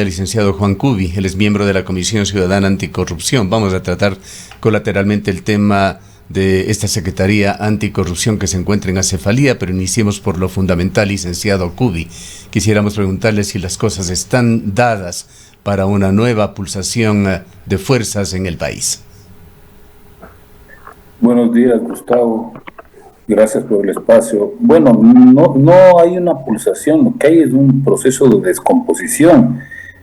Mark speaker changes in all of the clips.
Speaker 1: El licenciado Juan Cubi, él es miembro de la Comisión Ciudadana Anticorrupción. Vamos a tratar colateralmente el tema de esta Secretaría Anticorrupción que se encuentra en acefalía, pero iniciemos por lo fundamental, licenciado Cubi. Quisiéramos preguntarle si las cosas están dadas para una nueva pulsación de fuerzas en el país.
Speaker 2: Buenos días, Gustavo. Gracias por el espacio. Bueno, no hay una pulsación, lo que hay es un proceso de descomposición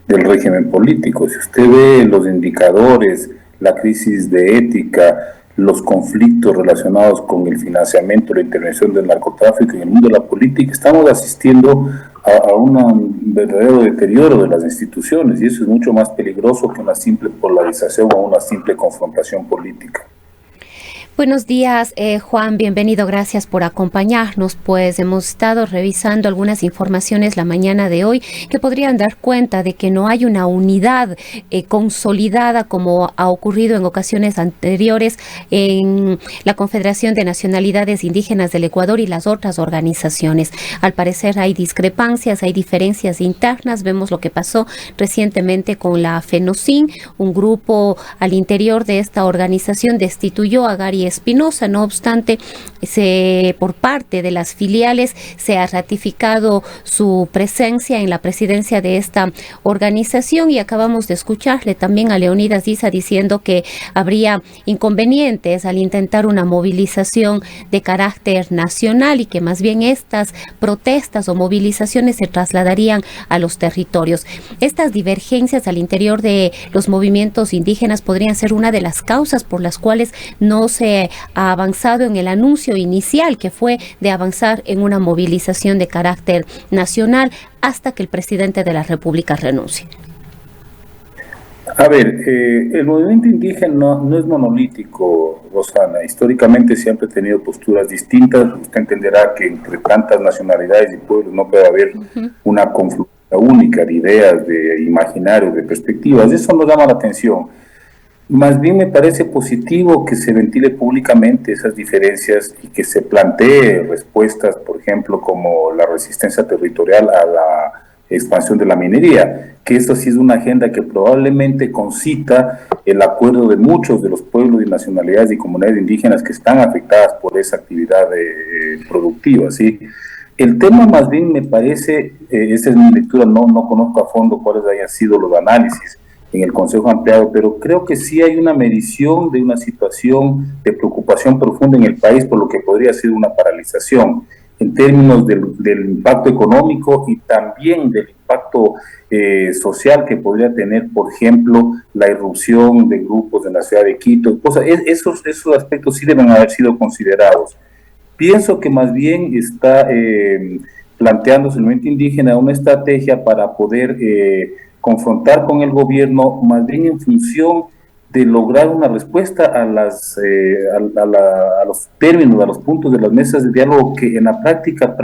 Speaker 2: del régimen político. Si usted ve los indicadores, la crisis de ética, los conflictos relacionados con el financiamiento, la intervención del narcotráfico en el mundo de la política, estamos asistiendo a un verdadero deterioro de las instituciones, y eso es mucho más peligroso que una simple polarización o una simple confrontación política.
Speaker 3: Buenos días, Juan, bienvenido, gracias por acompañarnos. Pues hemos estado revisando algunas informaciones la mañana de hoy que podrían dar cuenta de que no hay una unidad consolidada como ha ocurrido en ocasiones anteriores en la Confederación de Nacionalidades Indígenas del Ecuador y las otras organizaciones. Al parecer hay discrepancias, hay diferencias internas. Vemos lo que pasó recientemente con la FENOCIN. Un grupo al interior de esta organización destituyó a Gary Espinosa. No obstante, por parte de las filiales se ha ratificado su presencia en la presidencia de esta organización, y acabamos de escucharle también a Leonidas Diza diciendo que habría inconvenientes al intentar una movilización de carácter nacional y que más bien estas protestas o movilizaciones se trasladarían a los territorios. Estas divergencias al interior de los movimientos indígenas podrían ser una de las causas por las cuales no se ha avanzado en el anuncio inicial, que fue de avanzar en una movilización de carácter nacional hasta que el presidente de la República renuncie.
Speaker 2: A ver, el movimiento indígena no es monolítico, Rosana. Históricamente siempre ha tenido posturas distintas. Usted entenderá que entre tantas nacionalidades y pueblos no puede haber una confluencia única de ideas, de imaginarios, de perspectivas. Eso nos llama la atención. Más bien me parece positivo que se ventile públicamente esas diferencias y que se plantee respuestas, por ejemplo, como la resistencia territorial a la expansión de la minería, que esto sí es una agenda que probablemente concita el acuerdo de muchos de los pueblos y nacionalidades y comunidades indígenas que están afectadas por esa actividad productiva, ¿sí? El tema más bien me parece, esa es mi lectura, no conozco a fondo cuáles hayan sido los análisis en el Consejo Ampliado, pero creo que sí hay una medición de una situación de preocupación profunda en el país por lo que podría ser una paralización en términos del impacto económico y también del impacto social que podría tener, por ejemplo, la irrupción de grupos en la ciudad de Quito. Esos aspectos sí deben haber sido considerados. Pienso que más bien está planteándose el movimiento indígena una estrategia para poder confrontar con el gobierno, más bien en función de lograr una respuesta a los términos, a los puntos de las mesas de diálogo que en la práctica,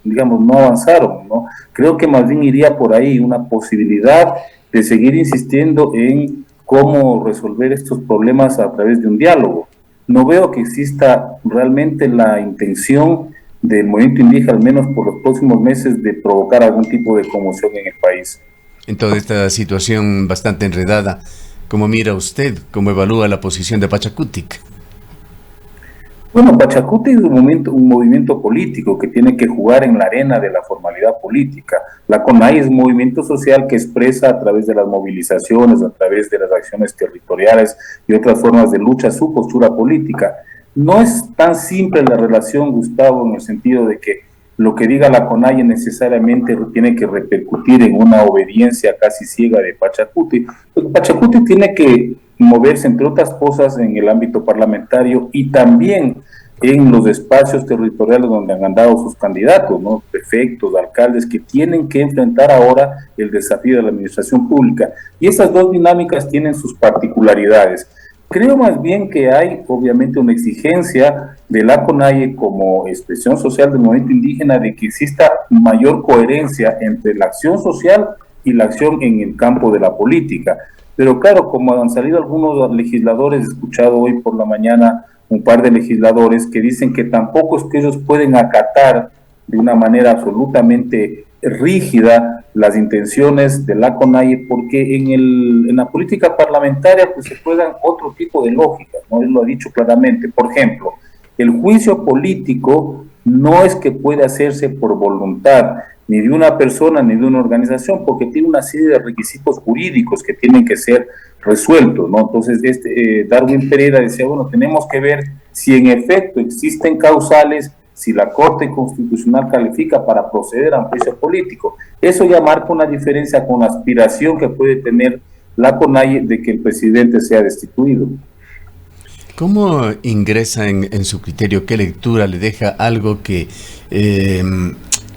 Speaker 2: digamos, no avanzaron, ¿no? Creo que más bien iría por ahí una posibilidad de seguir insistiendo en cómo resolver estos problemas a través de un diálogo. No veo que exista realmente la intención del movimiento indígena, al menos por los próximos meses, de provocar algún tipo de conmoción en el país.
Speaker 1: En toda esta situación bastante enredada, ¿cómo mira usted, cómo evalúa la posición de Pachakutik?
Speaker 2: Bueno, Pachakutik es un movimiento político que tiene que jugar en la arena de la formalidad política. La CONAIE es un movimiento social que expresa a través de las movilizaciones, a través de las acciones territoriales y otras formas de lucha su postura política. No es tan simple la relación, Gustavo, en el sentido de que lo que diga la CONAIE necesariamente tiene que repercutir en una obediencia casi ciega de Pachakutik. Pachakutik tiene que moverse, entre otras cosas, en el ámbito parlamentario y también en los espacios territoriales donde han andado sus candidatos, ¿no? Prefectos, alcaldes, que tienen que enfrentar ahora el desafío de la administración pública. Y esas dos dinámicas tienen sus particularidades. Creo más bien que hay, obviamente, una exigencia de la CONAIE como expresión social del movimiento indígena de que exista mayor coherencia entre la acción social y la acción en el campo de la política. Pero claro, como han salido algunos legisladores, he escuchado hoy por la mañana un par de legisladores que dicen que tampoco es que ellos pueden acatar de una manera absolutamente rígida las intenciones de la CONAIE, porque en la política parlamentaria pues se pueden otro tipo de lógicas, ¿no? Él lo ha dicho claramente. Por ejemplo, el juicio político no es que pueda hacerse por voluntad ni de una persona ni de una organización, porque tiene una serie de requisitos jurídicos que tienen que ser resueltos, ¿no? Entonces, Darwin Pereira decía, bueno, tenemos que ver si en efecto existen causales, si la Corte Constitucional califica para proceder a un juicio político. Eso ya marca una diferencia con la aspiración que puede tener la CONAIE de que el presidente sea destituido.
Speaker 1: ¿Cómo ingresa en su criterio, qué lectura le deja algo que,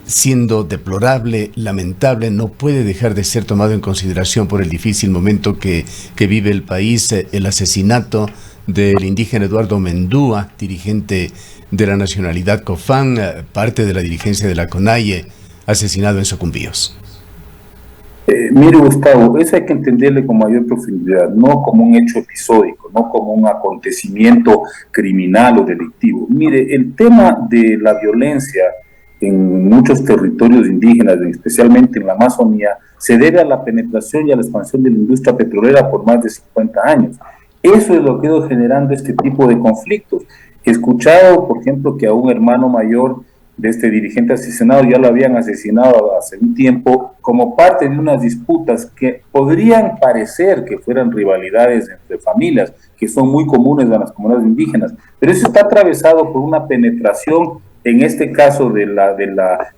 Speaker 1: siendo deplorable, lamentable, no puede dejar de ser tomado en consideración por el difícil momento que vive el país, el asesinato del indígena Eduardo Mendúa, dirigente de la nacionalidad Cofán, parte de la dirigencia de la CONAIE, asesinado en Socumbíos?
Speaker 2: Mire, Gustavo, eso hay que entenderle con mayor profundidad, no como un hecho episódico, no como un acontecimiento criminal o delictivo. Mire, el tema de la violencia en muchos territorios indígenas, especialmente en la Amazonía, se debe a la penetración y a la expansión de la industria petrolera por más de 50 años. Eso es lo que ha ido generando este tipo de conflictos. He escuchado, por ejemplo, que a un hermano mayor de este dirigente asesinado ya lo habían asesinado hace un tiempo como parte de unas disputas que podrían parecer que fueran rivalidades entre familias, que son muy comunes en las comunidades indígenas, pero eso está atravesado por una penetración, en este caso de la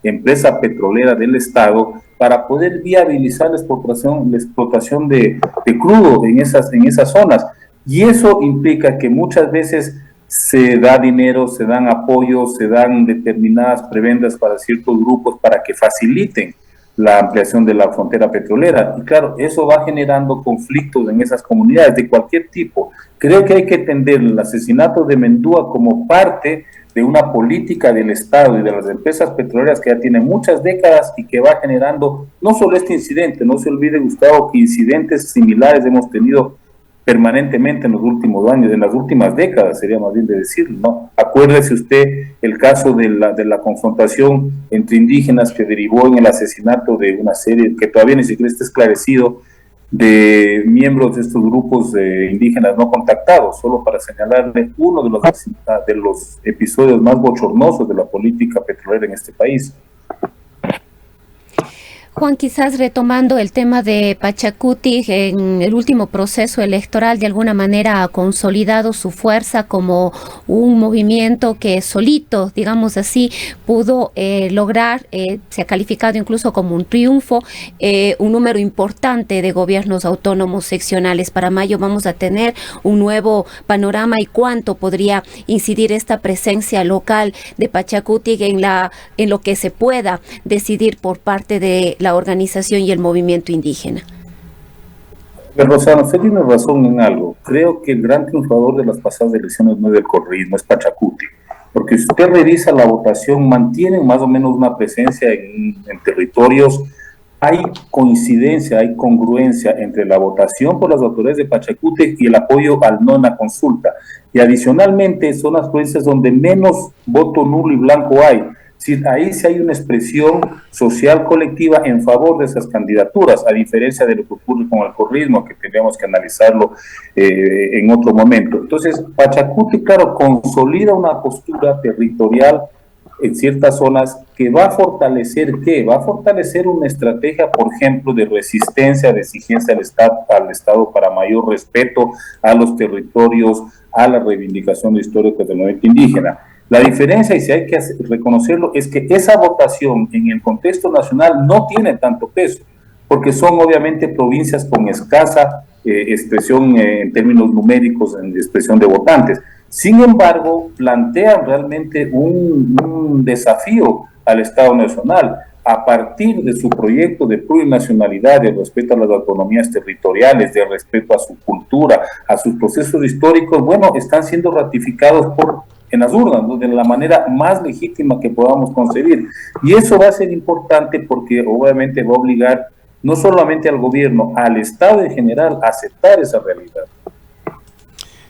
Speaker 2: empresa petrolera del Estado, para poder viabilizar la explotación de crudo en esas zonas. Y eso implica que muchas veces se da dinero, se dan apoyos, se dan determinadas prebendas para ciertos grupos para que faciliten la ampliación de la frontera petrolera. Y claro, eso va generando conflictos en esas comunidades de cualquier tipo. Creo que hay que entender el asesinato de Mendúa como parte de una política del Estado y de las empresas petroleras que ya tienen muchas décadas y que va generando no solo este incidente, no se olvide, Gustavo, que incidentes similares hemos tenido permanentemente en los últimos años, en las últimas décadas, sería más bien de decirlo, ¿no? Acuérdese usted el caso de la confrontación entre indígenas que derivó en el asesinato de una serie, que todavía ni siquiera está esclarecido, de miembros de estos grupos indígenas no contactados, solo para señalarle uno de los episodios más bochornosos de la política petrolera en este país.
Speaker 3: Juan, quizás retomando el tema de Pachacuti, en el último proceso electoral de alguna manera ha consolidado su fuerza como un movimiento que solito, digamos así, pudo lograr, se ha calificado incluso como un triunfo, un número importante de gobiernos autónomos seccionales. Para mayo vamos a tener un nuevo panorama y cuánto podría incidir esta presencia local de Pachacuti en lo que se pueda decidir por parte de la organización y el movimiento indígena.
Speaker 2: Pero Rosana, usted tiene razón en algo. Creo que el gran triunfador de las pasadas elecciones no es del correísmo, es Pachacuti. Porque si usted revisa la votación, mantienen más o menos una presencia en territorios. Hay coincidencia, hay congruencia entre la votación por las autoridades de Pachacuti y el apoyo al no en la consulta. Y adicionalmente son las provincias donde menos voto nulo y blanco hay. Ahí sí hay una expresión social colectiva en favor de esas candidaturas, a diferencia de lo que ocurre con el correísmo, que tendríamos que analizarlo en otro momento. Entonces, Pachacuti, claro, consolida una postura territorial en ciertas zonas que va a fortalecer, ¿qué? Va a fortalecer una estrategia, por ejemplo, de resistencia, de exigencia al Estado para mayor respeto a los territorios, a la reivindicación histórica del movimiento indígena. La diferencia, y si hay que reconocerlo, es que esa votación en el contexto nacional no tiene tanto peso, porque son obviamente provincias con escasa expresión en términos numéricos, en expresión de votantes. Sin embargo, plantean realmente un desafío al Estado Nacional a partir de su proyecto de plurinacionalidad, de respeto a las autonomías territoriales, de respeto a su cultura, a sus procesos históricos. Bueno, están siendo ratificados en las urnas, ¿no?, de la manera más legítima que podamos concebir. Y eso va a ser importante porque obviamente va a obligar no solamente al gobierno, al Estado en general a aceptar esa realidad.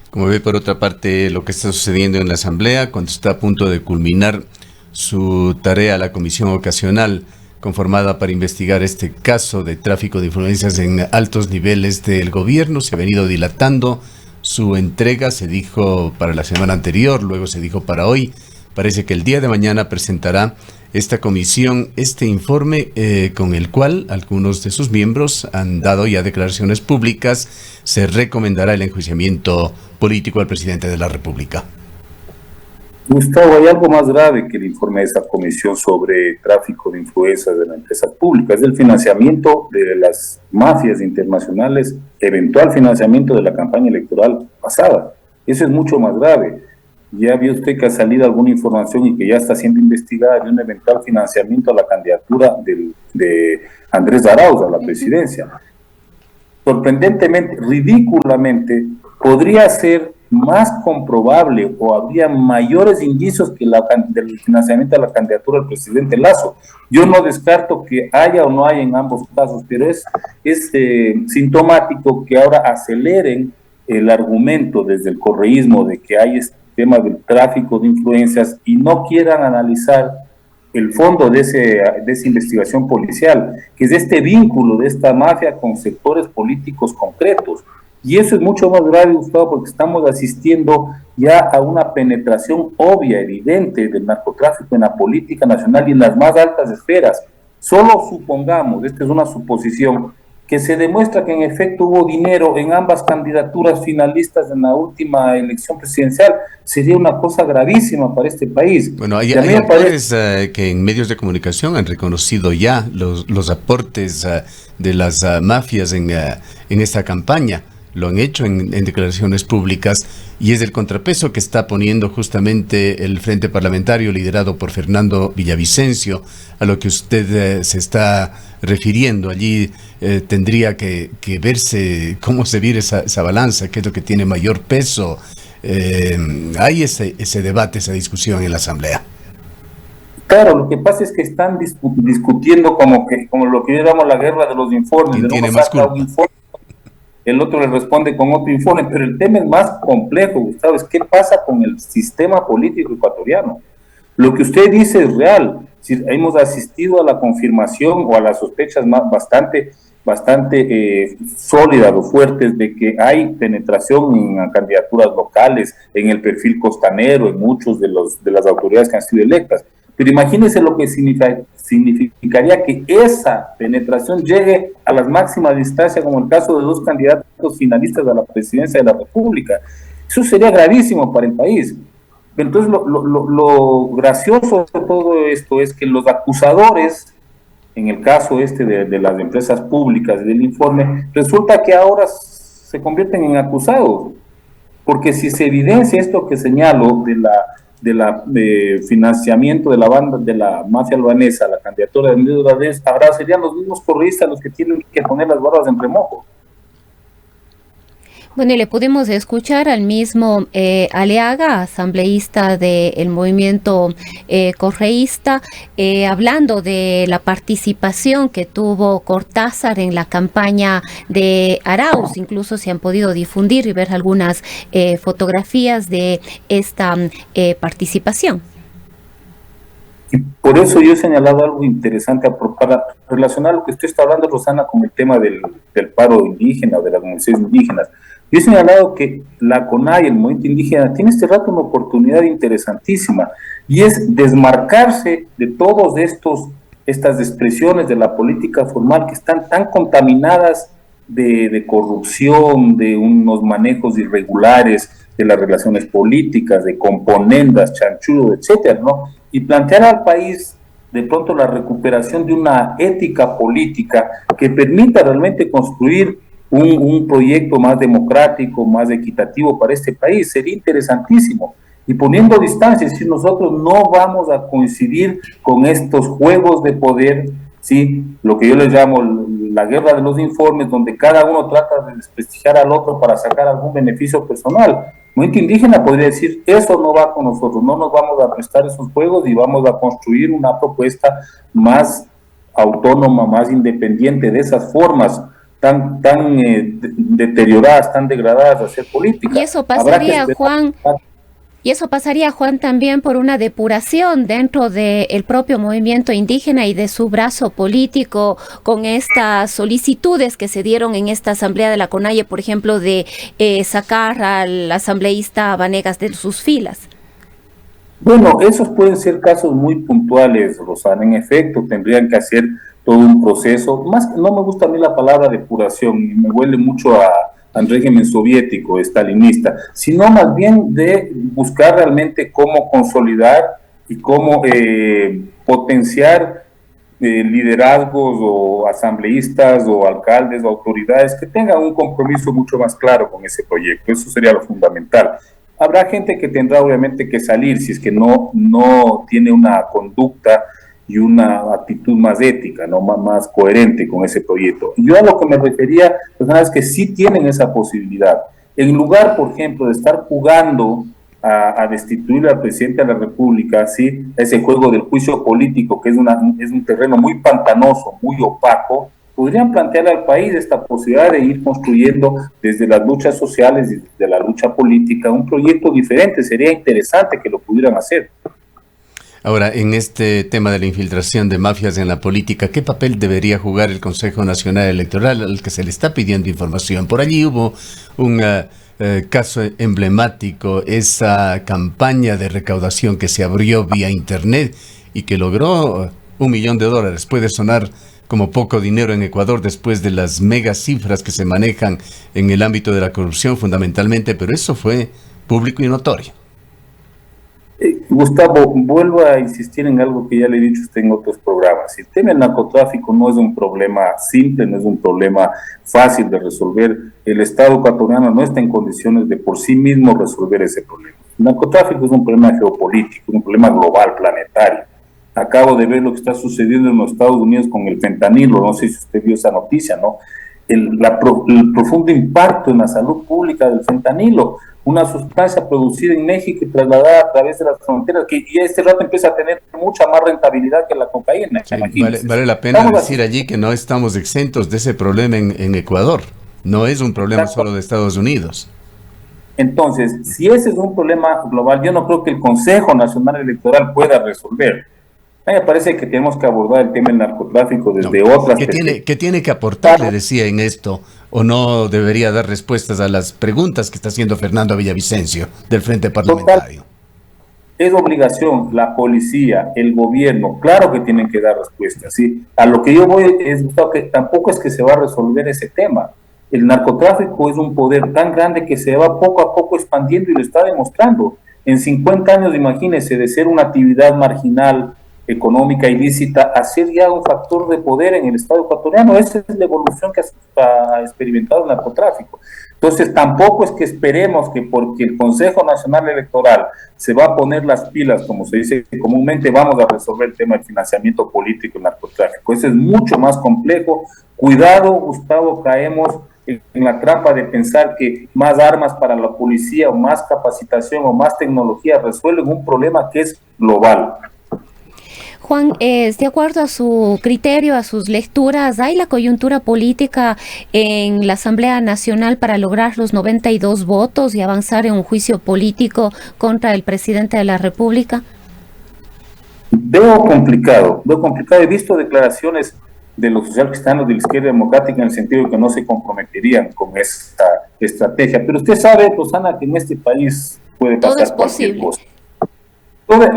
Speaker 1: Como ve, por otra parte, lo que está sucediendo en la Asamblea, cuando está a punto de culminar su tarea la comisión ocasional conformada para investigar este caso de tráfico de influencias en altos niveles del gobierno. Se ha venido dilatando su entrega, se dijo para la semana anterior, luego se dijo para hoy. Parece que el día de mañana presentará esta comisión este informe con el cual algunos de sus miembros han dado ya declaraciones públicas. Se recomendará el enjuiciamiento político al presidente de la República.
Speaker 2: Gustavo, hay algo más grave que el informe de esa comisión sobre tráfico de influencias de las empresas públicas, es el financiamiento de las mafias internacionales, eventual financiamiento de la campaña electoral pasada. Eso es mucho más grave. Ya vio usted que ha salido alguna información y que ya está siendo investigada de un eventual financiamiento a la candidatura de Andrés Arauz a la presidencia. Sorprendentemente, ridículamente, podría ser más comprobable o habría mayores indicios que del financiamiento a la candidatura del presidente Lasso. Yo no descarto que haya o no haya en ambos casos, pero es sintomático que ahora aceleren el argumento desde el correísmo de que hay este tema del tráfico de influencias y no quieran analizar el fondo de esa investigación policial, que es este vínculo de esta mafia con sectores políticos concretos. Y eso es mucho más grave, Gustavo, porque estamos asistiendo ya a una penetración obvia, evidente del narcotráfico en la política nacional y en las más altas esferas. Solo supongamos, esta es una suposición, que se demuestra que en efecto hubo dinero en ambas candidaturas finalistas en la última elección presidencial, sería una cosa gravísima para este país.
Speaker 1: Bueno, hay actores que en medios de comunicación han reconocido ya los aportes de las mafias en esta campaña. Lo han hecho en declaraciones públicas y es el contrapeso que está poniendo justamente el Frente Parlamentario liderado por Fernando Villavicencio, a lo que usted se está refiriendo. Allí tendría que verse cómo se vira esa balanza, qué es lo que tiene mayor peso. Hay ese debate, esa discusión en la Asamblea.
Speaker 2: Claro, lo que pasa es que están discutiendo como lo que llamamos la guerra de los informes.
Speaker 1: ¿Quién tiene más culpa?
Speaker 2: El otro le responde con otro informe, pero el tema es más complejo, Gustavo, es qué pasa con el sistema político ecuatoriano. Lo que usted dice es real, si hemos asistido a la confirmación o a las sospechas bastante sólidas o fuertes de que hay penetración en candidaturas locales, en el perfil costanero, en muchos de las autoridades que han sido electas. Pero imagínense lo que significaría que esa penetración llegue a las máximas distancias, como el caso de dos candidatos finalistas a la presidencia de la República. Eso sería gravísimo para el país. Pero entonces lo gracioso de todo esto es que los acusadores, en el caso de las empresas públicas del informe, resulta que ahora se convierten en acusados. Porque si se evidencia esto que señalo de financiamiento de la mafia albanesa, la candidatura de Andrés Arauz, ahora serían los mismos correístas los que tienen que poner las barbas en remojo.
Speaker 3: Bueno, y le pudimos escuchar al mismo Aliaga, asambleísta del movimiento correísta, hablando de la participación que tuvo Cortázar en la campaña de Arauz. Incluso se han podido difundir y ver algunas fotografías de esta participación.
Speaker 2: Y por eso yo he señalado algo interesante para relacionar lo que usted está hablando, Rosana, con el tema del paro indígena o de las comunidades indígenas. Yo he señalado que la CONAIE, el movimiento indígena, tiene este rato una oportunidad interesantísima y es desmarcarse de todas estas expresiones de la política formal que están tan contaminadas de corrupción, de unos manejos irregulares de las relaciones políticas, de componendas, chanchullo, etcétera, ¿no? Y plantear al país de pronto la recuperación de una ética política que permita realmente construir un proyecto más democrático, más equitativo para este país. Sería interesantísimo. Y poniendo distancia, si nosotros no vamos a coincidir con estos juegos de poder, ¿sí? Lo que yo les llamo la guerra de los informes, donde cada uno trata de desprestigiar al otro para sacar algún beneficio personal. El movimiento indígena podría decir, eso no va con nosotros, no nos vamos a prestar esos juegos y vamos a construir una propuesta más autónoma, más independiente de esas formas tan deterioradas, tan degradadas de hacer política.
Speaker 3: Y eso pasaría, Juan, Y eso pasaría, Juan, también por una depuración dentro del propio movimiento indígena y de su brazo político con estas solicitudes que se dieron en esta asamblea de la CONAIE, por ejemplo, de sacar al asambleísta Vanegas de sus filas.
Speaker 2: Bueno, esos pueden ser casos muy puntuales, Rosana. En efecto, tendrían que hacer todo un proceso. Más que no me gusta a mí la palabra depuración, y me huele mucho al régimen soviético, estalinista, sino más bien de buscar realmente cómo consolidar y cómo potenciar liderazgos o asambleístas o alcaldes o autoridades que tengan un compromiso mucho más claro con ese proyecto. Eso sería lo fundamental. Habrá gente que tendrá obviamente que salir si es que no tiene una conducta y una actitud más ética, ¿no? Más coherente con ese proyecto. Yo a lo que me refería, personas es que sí tienen esa posibilidad. En lugar, por ejemplo, de estar jugando a destituir al presidente de la República, ¿sí? Ese juego del juicio político, que es un terreno muy pantanoso, muy opaco, podrían plantear al país esta posibilidad de ir construyendo desde las luchas sociales y desde la lucha política un proyecto diferente. Sería interesante que lo pudieran hacer.
Speaker 1: Ahora, en este tema de la infiltración de mafias en la política, ¿qué papel debería jugar el Consejo Nacional Electoral al que se le está pidiendo información? Por allí hubo un caso emblemático, esa campaña de recaudación que se abrió vía Internet y que logró $1 millón. Puede sonar como poco dinero en Ecuador después de las mega cifras que se manejan en el ámbito de la corrupción fundamentalmente, pero eso fue público y notorio.
Speaker 2: Gustavo, vuelvo a insistir en algo que ya le he dicho a usted en otros programas. El tema del narcotráfico no es un problema simple, no es un problema fácil de resolver. El Estado ecuatoriano no está en condiciones de por sí mismo resolver ese problema. El narcotráfico es un problema geopolítico, un problema global, planetario. Acabo de ver lo que está sucediendo en los Estados Unidos con el fentanilo, no sé si usted vio esa noticia, ¿no? El profundo impacto en la salud pública del fentanilo, una sustancia producida en México y trasladada a través de las fronteras, que ya este rato empieza a tener mucha más rentabilidad que la cocaína.
Speaker 1: Sí, vale la pena decir allí que no estamos exentos de ese problema en Ecuador. No es un problema solo de Estados Unidos.
Speaker 2: Entonces, si ese es un problema global, yo no creo que el Consejo Nacional Electoral pueda resolver. A mí me parece que tenemos que abordar el tema del narcotráfico desde otras perspectivas.
Speaker 1: ¿Qué tiene que aportar, le decía, en esto? ¿O no debería dar respuestas a las preguntas que está haciendo Fernando Villavicencio del Frente Parlamentario?
Speaker 2: Es obligación, la policía, el gobierno, claro que tienen que dar respuestas, ¿sí? A lo que yo voy es que tampoco es que se va a resolver ese tema. El narcotráfico es un poder tan grande que se va poco a poco expandiendo y lo está demostrando. En 50 años, imagínense, de ser una actividad marginal, económica ilícita, a ser ya un factor de poder en el Estado ecuatoriano. Esa es la evolución que ha experimentado el narcotráfico. Entonces, tampoco es que esperemos que porque el Consejo Nacional Electoral se va a poner las pilas, como se dice comúnmente, vamos a resolver el tema del financiamiento político y narcotráfico. Eso es mucho más complejo. Cuidado, Gustavo, caemos en la trampa de pensar que más armas para la policía o más capacitación o más tecnología resuelven un problema que es global.
Speaker 3: Juan, de acuerdo a su criterio, a sus lecturas, ¿hay la coyuntura política en la Asamblea Nacional para lograr los 92 votos y avanzar en un juicio político contra el presidente de la República?
Speaker 2: Veo complicado. He visto declaraciones de los socialcristianos de la izquierda democrática en el sentido de que no se comprometerían con esta estrategia. Pero usted sabe, Rosana, que en este país puede pasar
Speaker 3: todo es posible.
Speaker 2: Cosa.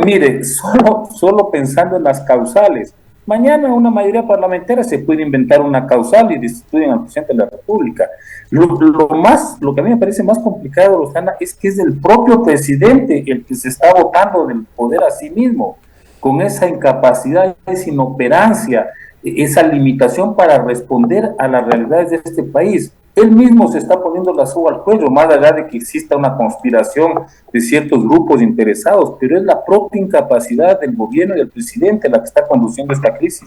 Speaker 2: Mire, solo pensando en las causales. Mañana una mayoría parlamentaria se puede inventar una causal y destituyen al presidente de la República. Lo que a mí me parece más complicado, Rosana, es que es el propio presidente el que se está votando del poder a sí mismo, con esa incapacidad, esa inoperancia, esa limitación para responder a las realidades de este país. Él mismo se está poniendo la soga al cuello, más allá de que exista una conspiración de ciertos grupos interesados, pero es la propia incapacidad del gobierno y del presidente la que está conduciendo esta crisis.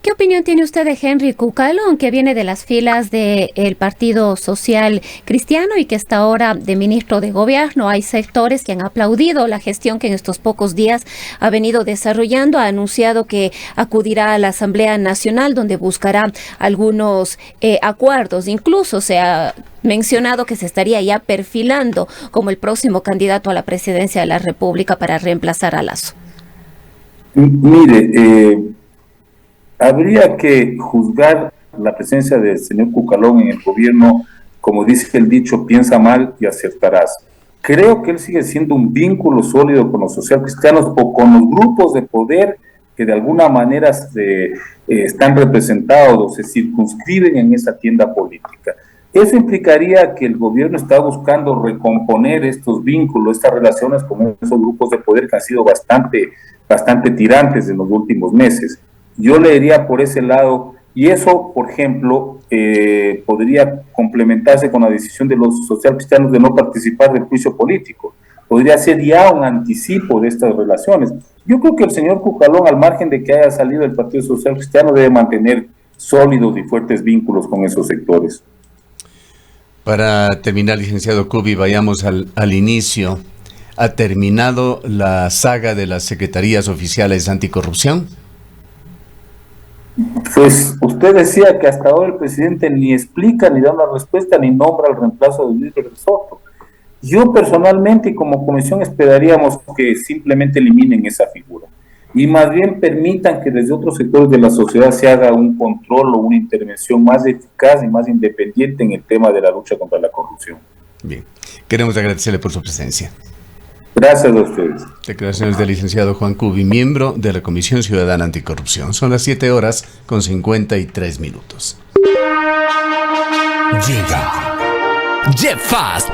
Speaker 3: ¿Qué opinión tiene usted de Henry Cucalón, que viene de las filas del Partido Social Cristiano y que está ahora de ministro de Gobierno? Hay sectores que han aplaudido la gestión que en estos pocos días ha venido desarrollando. Ha anunciado que acudirá a la Asamblea Nacional, donde buscará algunos acuerdos. Incluso se ha mencionado que se estaría ya perfilando como el próximo candidato a la presidencia de la República para reemplazar a Lasso.
Speaker 2: Mire, habría que juzgar la presencia del señor Cucalón en el gobierno, como dice el dicho, piensa mal y acertarás. Creo que él sigue siendo un vínculo sólido con los socialcristianos o con los grupos de poder que de alguna manera están representados o se circunscriben en esa tienda política. Eso implicaría que el gobierno está buscando recomponer estos vínculos, estas relaciones con esos grupos de poder que han sido bastante tirantes en los últimos meses. Yo le diría por ese lado, y eso, por ejemplo, podría complementarse con la decisión de los socialcristianos de no participar del juicio político. Podría ser ya un anticipo de estas relaciones. Yo creo que el señor Cucalón, al margen de que haya salido del Partido Social Cristiano, debe mantener sólidos y fuertes vínculos con esos sectores.
Speaker 1: Para terminar, licenciado Cubi, vayamos al inicio. ¿Ha terminado la saga de las secretarías oficiales anticorrupción?
Speaker 2: Pues usted decía que hasta ahora el presidente ni explica, ni da una respuesta, ni nombra el reemplazo de Luis Vélez Soto. Yo personalmente y como comisión esperaríamos que simplemente eliminen esa figura y más bien permitan que desde otros sectores de la sociedad se haga un control o una intervención más eficaz y más independiente en el tema de la lucha contra la corrupción.
Speaker 1: Bien, queremos agradecerle por su presencia.
Speaker 2: Gracias a ustedes.
Speaker 1: Declaraciones del licenciado Juan Cubi, miembro de la Comisión Ciudadana Anticorrupción. Son las 7:53 minutos.
Speaker 4: Llega Jet Fast.